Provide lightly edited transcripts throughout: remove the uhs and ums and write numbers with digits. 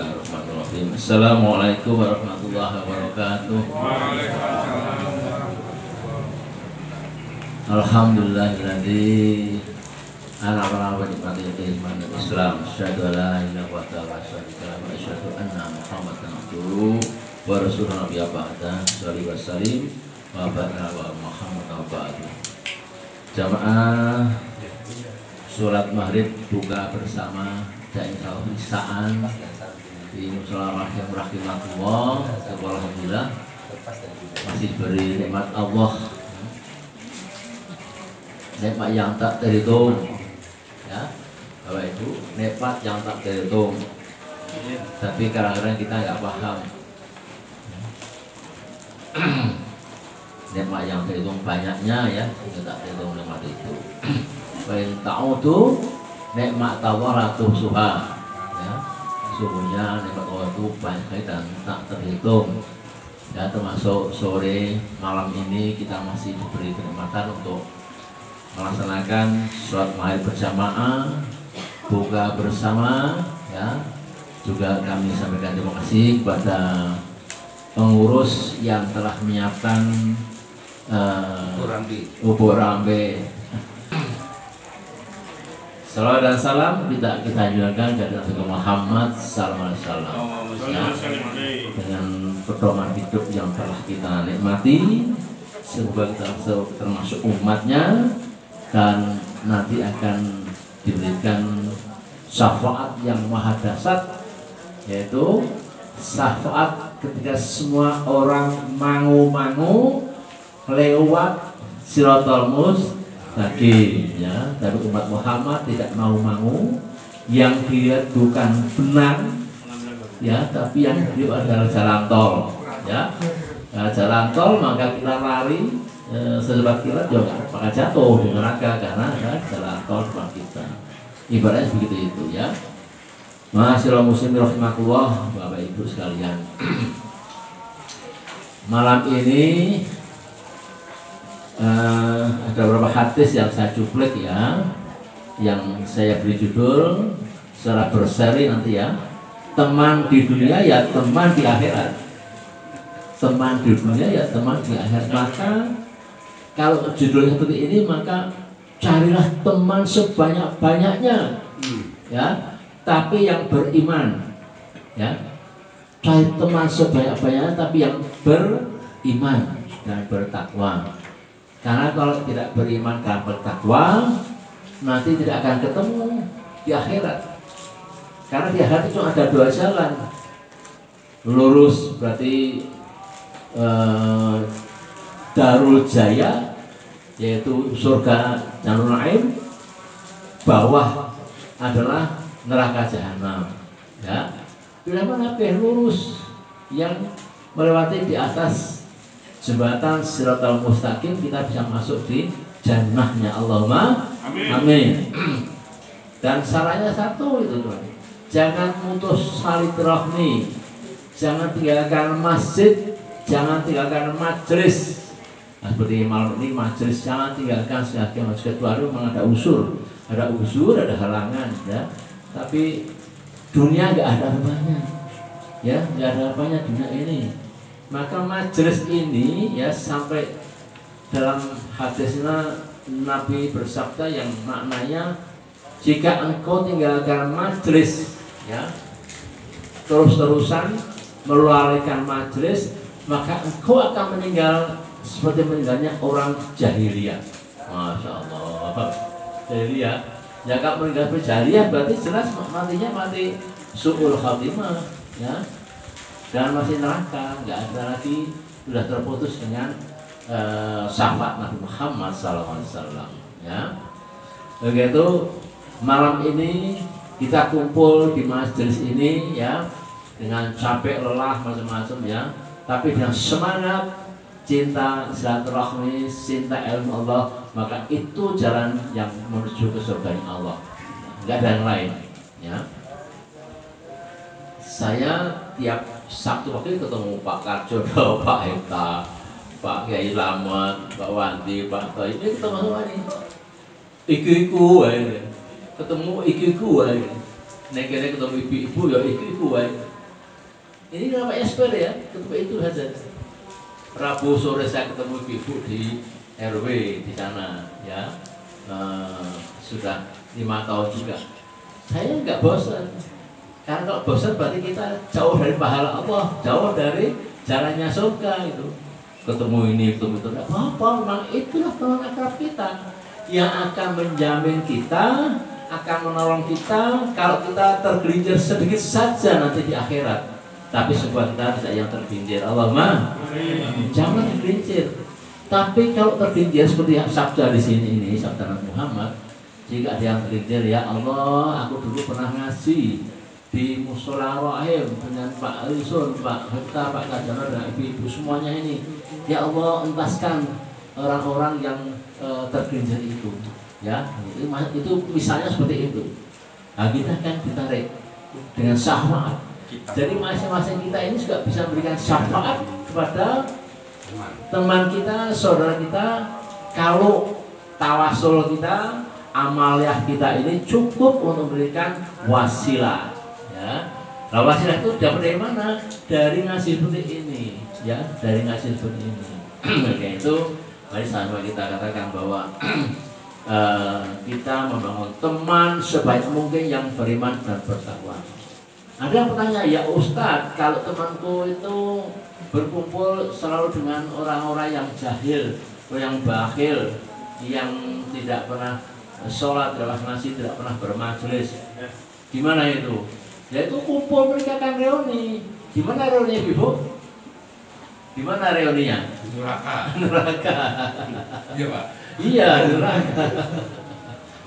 Bismillahirrahmanirrahim. Assalamualaikum warahmatullahi wabarakatuh. Alhamdulillahilladzi an'ama ala nikmatil Islam. Asyhadu an la ilaha illallah wa asyhadu anna Muhammadan abduhu wa rasuluhu nabiyya ba'da. Shalli wa sallim wa baraka wa Muhammad wa ba'du. Jamaah sholat maghrib buka bersama dan insyaallah isaan di musala rahimahullah. Alhamdulillah masih beri nikmat Allah, nikmat yang tak terhitung, ya Bapak Ibu, nikmat yang tak terhitung. Tapi kadang-kadang kita nggak paham nikmat yang terhitung banyaknya, ya kita tak terhitung nikmat itu. Bain ta'udu nikmat Allah tuhsuha, ya sungguhnya nikmat Allah itu banyak sekali dan tak terhitung. Ya termasuk sore malam ini kita masih diberi kenikmatan untuk melaksanakan sholat maghrib berjamaah, buka bersama, ya. Juga kami sampaikan terima kasih kepada pengurus yang telah menyiapkan bubur rambe. Salawat dan salam kita anjurkan kepada Nabi Muhammad sallallahu alaihi wasallam, ya, dengan pedoman hidup yang telah kita nikmati. Semoga kita termasuk umatnya dan nanti akan diberikan syafaat yang maha dahsyat, yaitu syafaat ketika semua orang mangu-mangu lewat Siratal Mustaqim, ya. Tapi umat Muhammad tidak mau mangu, yang dilihat bukan benar, ya, tapi yang dilihat adalah jalan tol, ya. Nah, jalan tol maka kita lari secepat kilat juga maka jatuh di neraka karena ada jalan tol depan kita. Ibaratnya begitu itu, ya. Masyaallah muslimin rahimakumullah, Bapak Ibu sekalian. Malam ini ada beberapa hadis yang saya cuplik, ya, yang saya beri judul secara berseri nanti, ya. Teman di dunia ya teman di akhirat. Teman di dunia ya teman di akhirat. Maka kalau judulnya seperti ini, maka carilah teman sebanyak-banyaknya, ya, tapi yang beriman, ya. Cari teman sebanyak-banyaknya tapi yang beriman dan bertakwa. Karena kalau tidak beriman dan bertakwa, nanti tidak akan ketemu di akhirat. Karena di akhirat itu ada dua jalan. Lurus berarti Darul Jaya, yaitu surga Jannatul Naim. Bawah adalah neraka Jahanam, ya. Bila mana lurus yang melewati di atas jembatan Siratal Mustaqim, kita bisa masuk di jannahnya. Allahumma amin. Dan syaratnya satu itu, jangan putus silaturahmi, jangan tinggalkan masjid, jangan tinggalkan majelis. Nah, seperti malam ini majelis jangan tinggalkan sebagai majelis baru, memang ada usul, ada halangan, ya. Tapi dunia nggak ada apanya, ya, nggak ada apanya dunia ini. Maka majelis ini, ya, sampai dalam hadisnya Nabi bersabda yang maknanya, jika engkau tinggalkan majelis, ya, terus-terusan melalaikan majelis, maka engkau akan meninggal seperti meninggalnya orang jahiliyah. Masya Allah, jahiliyah. Ya, kalau meninggal berjahiliyah berarti jelas matinya mati su'ul khatimah, ya. Dan masih neraka, nggak ada lagi, sudah terputus dengan syafaat Nabi Muhammad SAW, ya. Begitu malam ini kita kumpul di majelis ini, ya, dengan capek lelah macam-macam, ya, tapi dengan semangat cinta silaturahmi, cinta ilmu Allah, maka itu jalan yang menuju ke surga Allah, nggak ada yang lain, ya. Saya tiap Sabtu waktu ketemu Pak Karjono, Pak Hekta, Pak Kiai Lamat, Pak Wandi, Pak Toy, ini ketemu semua nih. Iku-iku, ketemu iku-iku, Nek ketemu ibu-ibu ya ibu wae. Ini namanya sepele ya, ketemu itu saja. Rabu sore saya ketemu ibu di RW di sana ya. Sudah 5 tahun juga. Saya nggak bosan. Karena kalau bosan berarti kita jauh dari pahala Allah, jauh dari jalannya surga itu. Ketemu ini, ketemu itu, tidak apa-apa. Memang itulah teman akrab kita yang akan menjamin kita, akan menolong kita kalau kita tergelincir sedikit saja nanti di akhirat. Tapi sebuah kita tidak yang tergelincir. Allahumma jangan tergelincir. Tapi kalau tergelincir seperti yang sabda di sini ini, sabda Nabi Muhammad, jika ada yang tergelincir, ya Allah, aku dulu pernah ngaji di Musola Rahim dengan Pak Alisun, Pak Hekta, Pak Kajana dan ibu-ibu semuanya ini. Ya Allah, entaskan orang-orang yang tergelincir itu. Ya, itu misalnya seperti itu. Nah, kita akan ditarik dengan syafaat. Jadi masing-masing kita ini juga bisa memberikan syafaat kepada teman kita, saudara kita. Kalau tawasul kita, amaliyah kita ini cukup untuk memberikan wasilah. Ya, nah, wasilah itu dapat dari mana? Dari ngaji seperti ini, ya, dari ngaji seperti ini. Maka itu, mari sama kita katakan bahwa kita membangun teman sebaik mungkin yang beriman dan bertakwa. Ada yang bertanya, ya Ustadz, kalau temanku itu berkumpul selalu dengan orang-orang yang jahil, yang bakhil, yang tidak pernah sholat, tidak pernah ngaji, tidak pernah bermajelis, gimana itu? Ya itu kumpul mereka kan reuni. Di mana reuninya, Ibu? Di mana reuninya? Neraka. Neraka. Iya, Pak. Iya, neraka.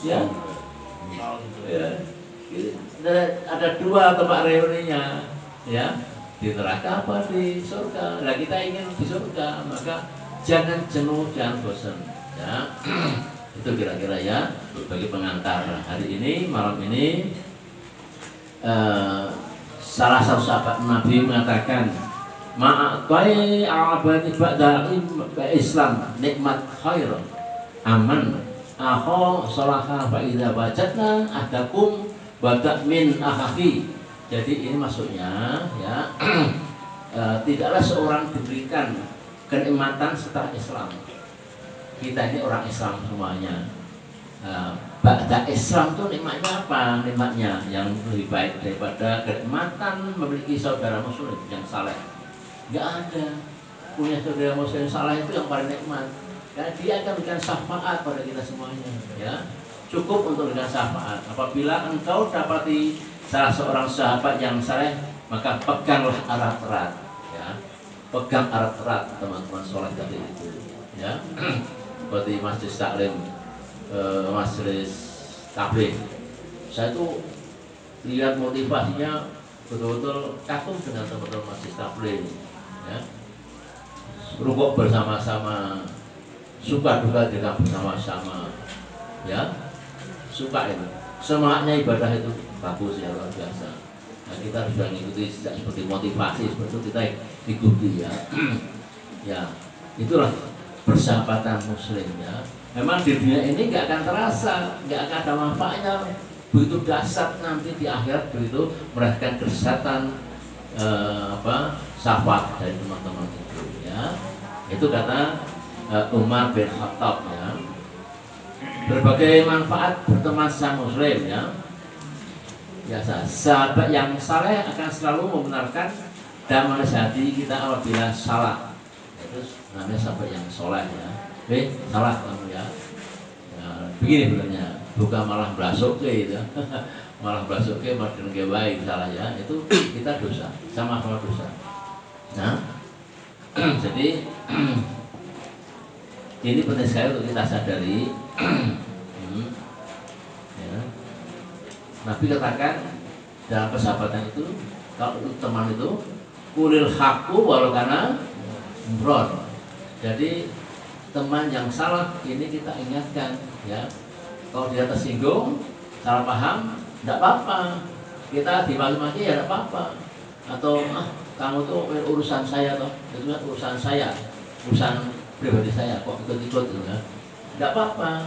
Ya. Ya. Ada 2 tempat reuninya, ya, di neraka apa di surga. Nah, kita ingin di surga, maka jangan jenuh, jangan bosan, ya. Itu kira-kira ya bagi pengantar hari ini, malam ini. Salah satu sahabat Nabi mengatakan, ma'atai abadi ba'da Islam nikmat khair aman akho sholaka fa'idha wajadna adakum badak min akhafi. Jadi ini maksudnya ya tidaklah seorang diberikan kenikmatan setelah Islam. Kita ini orang Islam semuanya. Ba'da Islam itu nikmatnya apa? Nikmatnya yang lebih baik daripada kenikmatan memiliki saudara muslim yang saleh. Enggak ada. Punya saudara muslim saleh itu yang paling nikmat. Karena dia akan memberikan syafaat pada kita semuanya, ya. Cukup untuk memberikan syafaat. Apabila engkau dapati salah seorang sahabat yang saleh, maka peganglah erat-erat, ya. Pegang erat-erat teman-teman sholat tadi itu, ya. Seperti Majelis Taklim, Majelis Tabligh. Saya tuh lihat motivasinya betul-betul kagum dengan teman-teman Majelis Tabligh, ya. Rukuk bersama-sama, suka duka juga bersama-sama, ya. Suka itu, semangatnya ibadah itu bagus ya, luar biasa. Nah, kita sudah mengikuti seperti motivasi seperti itu, kita ikuti ya. Ya, itulah persahabatan muslim ya. Memang di dunia ini nggak akan terasa, nggak akan ada manfaatnya. Begitu dahsyat nanti di akhirat, begitu merasakan kesehatan sahabat dari teman-teman itu ya. Itu kata Umar bin Khattab ya. Berbagai manfaat berteman sama muslim ya. Biasa, sahabat yang saleh akan selalu membenarkan dan menasihati kita apabila salah. Terus namanya sahabat yang soleh ya. Salah kamu ya. Begini sebenarnya, bukan malah belasuk gitu. Malah belasuk malah dengan baik salah ya. Itu kita dosa, sama-sama dosa. Nah, jadi ini penting sekali untuk kita sadari. Ya. Nabi katakan dalam persahabatan itu, kalau teman itu kulil haqqu walau kana murad. Jadi teman yang salah ini kita ingatkan ya. Kalau dia tersinggung, salah paham, tidak apa-apa. Kita dimaki-maki ya tidak apa-apa. Atau kamu tuh urusan saya toh, itu kan urusan saya, urusan pribadi saya kok ikut-ikut gitu kan. Tidak apa-apa.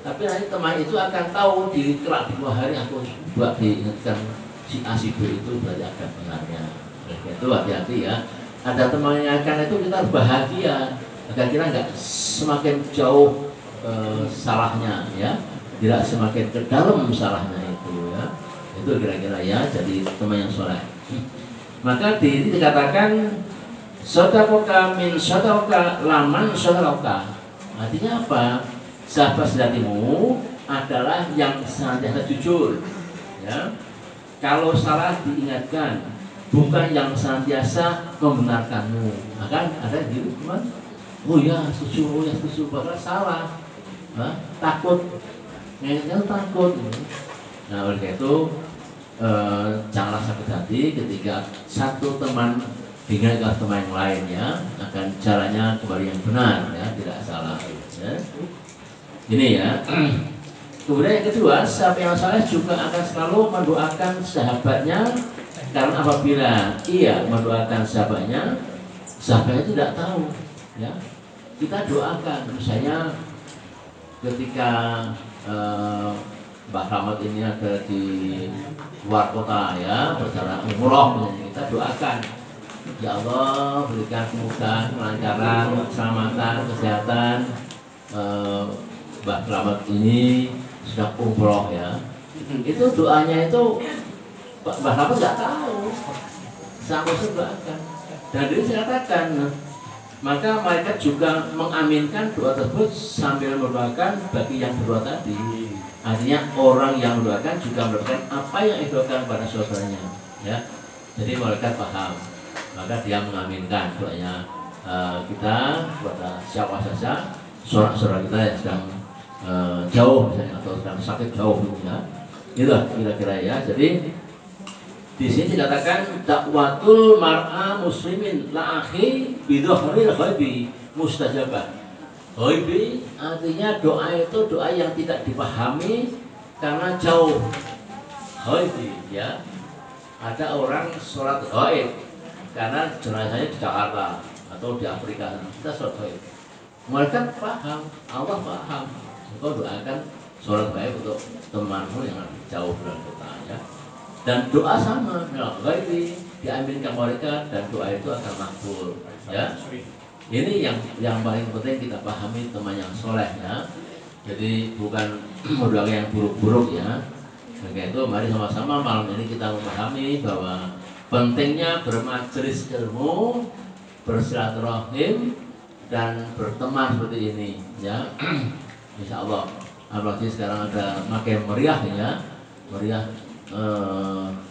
Tapi nanti teman itu akan tahu di kelak di 2 hari aku buat diingatkan si A si B itu berarti ada benarnya. Itu hati-hati ya. Ada teman yang akan itu kita bahagia agar kita nggak semakin jauh salahnya ya, tidak semakin ke dalam salahnya itu ya. Itu kira-kira ya, jadi teman yang soleh. Maka dikatakan sodakoka min sodakoka laman sodakoka. Artinya apa? Sahabat sejatimu adalah yang senantiasa jujur ya. Kalau salah diingatkan, bukan yang senantiasa membenarkanmu. Maka ada gitu teman, oh ya setuju, padahal salah. Takut, takut. Nah oleh itu janganlah sakit hati ketika satu teman diingatkan teman yang lainnya akan jalannya kembali yang benar ya, tidak salah ya. Ini ya. Kemudian yang kedua, siapa yang saleh juga akan selalu mendoakan sahabatnya, karena apabila ia mendoakan sahabatnya tidak tahu ya. Kita doakan, misalnya ketika Mbah Rahmat ini ada di luar kota ya, perjalanan umroh, kita doakan, ya Allah berikan kemudahan, kelancaran, keselamatan, kesehatan Mbah Rahmat ini sudah umroh ya. Itu doanya itu Mbah Rahmat nggak tahu, sampai doakan. Dan dia katakan, maka mereka juga mengaminkan doa tersebut sambil mendoakan bagi yang berdoa tadi. Artinya orang yang mendoakan juga mendapatkan apa yang didoakan pada saudaranya ya. Jadi mereka paham, maka dia mengaminkan doanya kita kepada siapa saja, saudara kita yang sedang jauh misalnya atau sedang sakit jauh ya. Itulah kira-kira ya. Jadi di sini dikatakan dakwatul mar'a muslimin la akhi bidhahril ghaibi mustajabah. Ghaibi artinya doa itu doa yang tidak dipahami karena jauh. Ghaibi ya. Ada orang sholat ghaib karena jenazahnya di Jakarta atau di Afrika, kita sholat ghaib. Mereka paham, Allah paham. Engkau doakan sholat ghaib untuk temanmu yang jauh dari kota ya. Dan doa sama, ghaib diaminkan mereka dan doa itu akan makbul ya. Ini yang paling penting kita pahami teman yang soleh ya. Jadi bukan doa yang buruk-buruk ya. Maka itu mari sama-sama malam ini kita memahami bahwa pentingnya bermajelis ilmu, bersilaturahim dan berteman seperti ini ya. Insya Allah. Apalagi sekarang ada makin meriah ya, meriah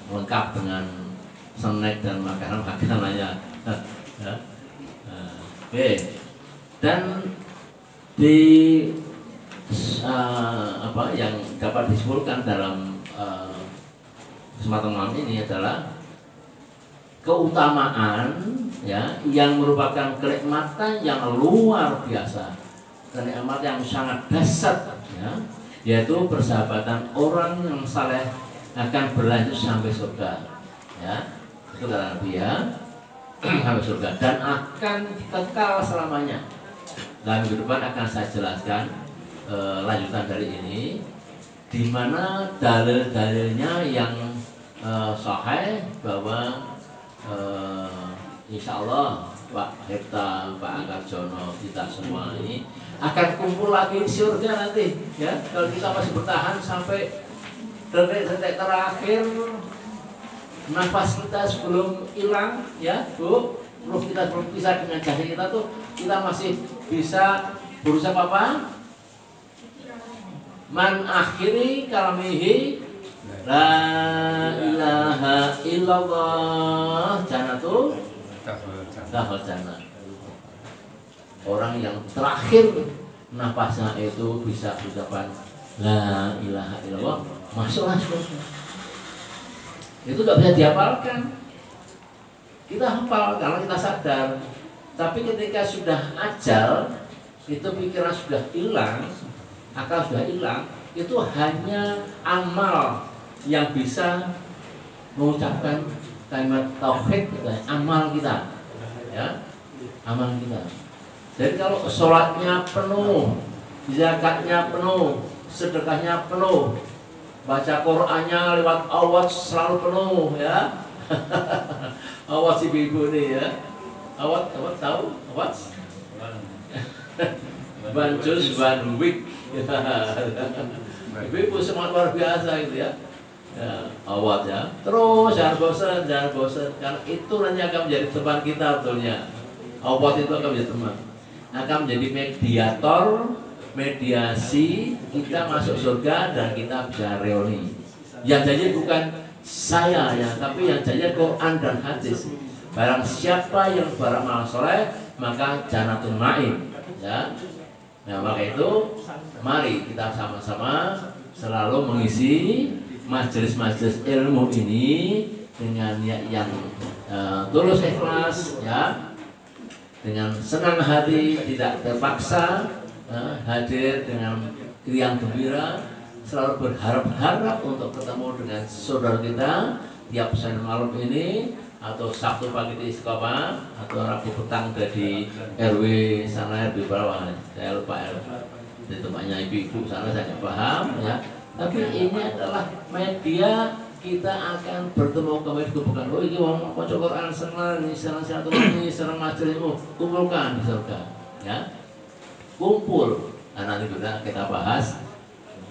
lengkap dengan snack dan makanan lainnya. Ya. Oke. Dan di apa yang dapat disimpulkan dalam kesempatan malam ini adalah keutamaan ya yang merupakan kenikmatan yang luar biasa, kenikmatan yang sangat dahsyat ya, yaitu persahabatan orang yang saleh akan berlanjut sampai surga ya. Itu kata Nabi ya, sampai surga dan akan kekal selamanya. Dalam minggu depan akan saya jelaskan lanjutan dari ini, di mana dalil-dalilnya yang sahih bahwa insya Allah Pak Hepta, Pak Angkarjono, kita semua ini akan kumpul lagi di surga nanti ya. Kalau kita masih bertahan sampai detik-detik terakhir nafas kita sebelum hilang ya Bu, ruh kita berpisah dengan jasad kita tuh, kita masih bisa berusaha apa? Man akhiri kalamihi la ilaha illallah jannatul dahul jannah. Orang yang terakhir nafasnya itu bisa ucapan la ilaha illallah, masuklah surga. Itu gak bisa dihafalkan. Kita hafal karena kita sadar. Tapi ketika sudah ajal, itu pikiran sudah hilang, akal sudah hilang, itu hanya amal yang bisa mengucapkan kalimat tauhid, amal kita ya, amal kita. Jadi kalau sholatnya penuh, zakatnya penuh, sedekahnya penuh, baca Qur'annya lewat awat selalu penuh ya. Awat ibu-ibu nih ya. Awat tahu? Awat? Bancus one week. Ibu-ibu semangat luar biasa gitu ya. Ya, awat ya. Terus jangan bosan. Karena itu nanti akan menjadi teman kita betulnya. Awat itu akan menjadi teman. Akan menjadi mediator, mediasi kita masuk surga dan kita bisa reuni. Yang jadi bukan saya ya, tapi yang jadi Quran dan hadis. Barang siapa yang beramal soleh maka jannatul na'im ya. Nah maka itu mari kita sama-sama selalu mengisi majelis-majelis ilmu ini dengan niat yang tulus ikhlas ya, dengan senang hati, tidak terpaksa hadir dengan riang gembira, selalu berharap untuk ketemu dengan saudara kita tiap Senin malam ini atau Sabtu pagi di Istiqomah atau Rabu petang dari RW sana, RW bawah saya lupa di tempatnya ibu-ibu sana, saya nggak paham ya. Tapi ini adalah media kita akan bertemu kembali, bukan oh ini mau baca Quran senang, senang majelismu, kumpulkan di surga ya, kumpul. Nah, nanti kita bahas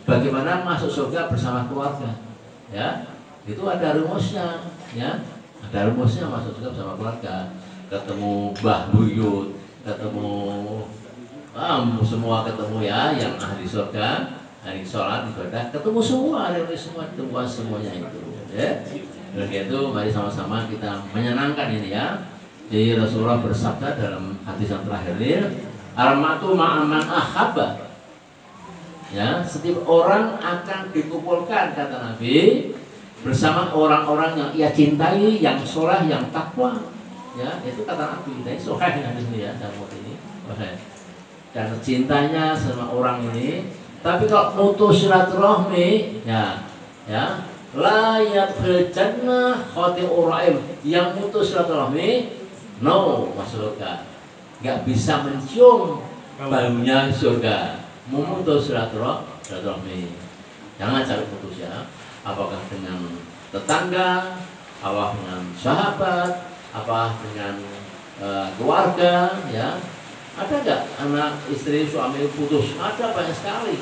bagaimana masuk surga bersama keluarga ya. Itu ada rumusnya ya, ada rumusnya masuk surga bersama keluarga. Ketemu Mbah Buyut, ketemu semua ketemu ya, yang ahli surga, hari sholat ibadah, ketemu semua, reuni semua, ketemu semuanya itu ya. Dan itu mari sama-sama kita menyenangkan ini ya. Jadi Rasulullah bersabda dalam hadis yang terakhir ini, al-mar'u ma'a man ahabba ya, setiap orang akan dikumpulkan kata Nabi bersama orang-orang yang ia cintai, yang soleh, yang takwa ya. Itu kata Nabi, ini soleh yang ini ya, dalam ini karena cintanya sama orang ini. Tapi kalau putus silaturahmi ya la yadkhul jannah khati'ur rahim, yang putus silaturahmi no masuk surga, nggak bisa mencium baunya surga. Memutus silaturahmi, jangan cari putus ya. Apakah dengan tetangga, apa dengan sahabat, apa dengan keluarga ya. Ada nggak anak istri suami putus? Ada, banyak sekali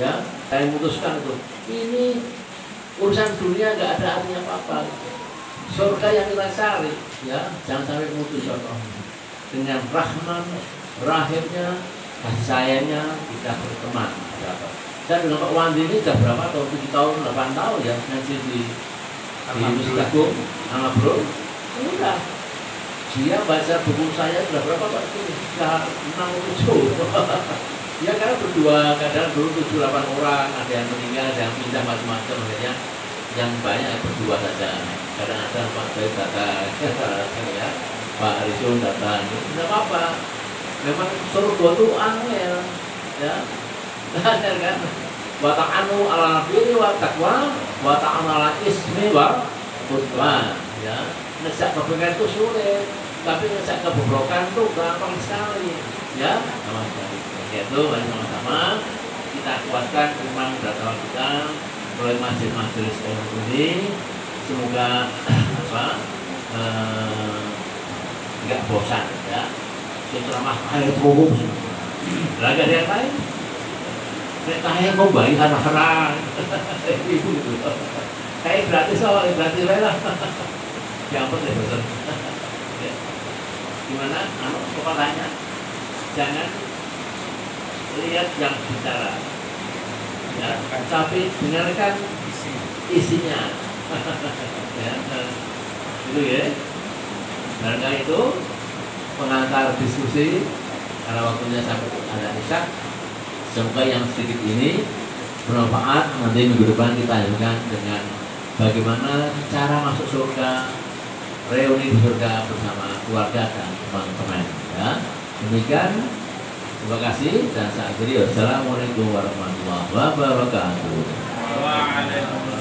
ya. Saya memutuskan itu, ini urusan dunia nggak ada artinya apa-apa. Surga yang kita cari ya, jangan sampai putus dengan rahman rahimnya, kasih sayangnya kita berteman. Saya dengan Pak Wandi ini sudah berapa tahun, 7 tahun, 8 tahun ya ngaji di Masjid Agung sama bro. Udah dia baca buku saya sudah berapa Pak? Sudah 6 7. Ya karena berdua, kadang dulu 7-8 orang, ada yang meninggal, ada yang pindah macam-macam ya. Yang banyak berdua saja. Kadang-kadang Pak Baik datang ya, Pak Rizul datang. Tidak apa-apa. Memang surga itu angel ya. Ada kan? Wa ta'anu ala nabiyyi wa taqwa wa ta'anu ala ismi wa khutbah ya. Ngejak kebaikan itu sulit, tapi ngejak kebobrokan itu gampang sekali ya. Sama-sama itu mari sama-sama kita kuatkan iman dan kita oleh majelis-majelis ini. Semoga nggak bosan ya. Ceramah ayat umum lagi ada yang lain. Kayak mau bayi hara-hara ibu gitu. Kayak gratis awal, gratis lah. Yang penting bosan. Gimana? Coba tanya. Jangan lihat yang bicara, ya, tapi dengarkan isinya. Ya, itu ya. Barangkali itu pengantar diskusi karena waktunya sampai ada isya. Semoga yang sedikit ini bermanfaat. Nanti minggu depan kita lanjutkan dengan bagaimana cara masuk surga, reuni di surga bersama keluarga dan teman-teman. Ya, demikian. Terima kasih dan saya akhiri. Wassalamualaikum warahmatullahi wabarakatuh. Waalaikumsalam.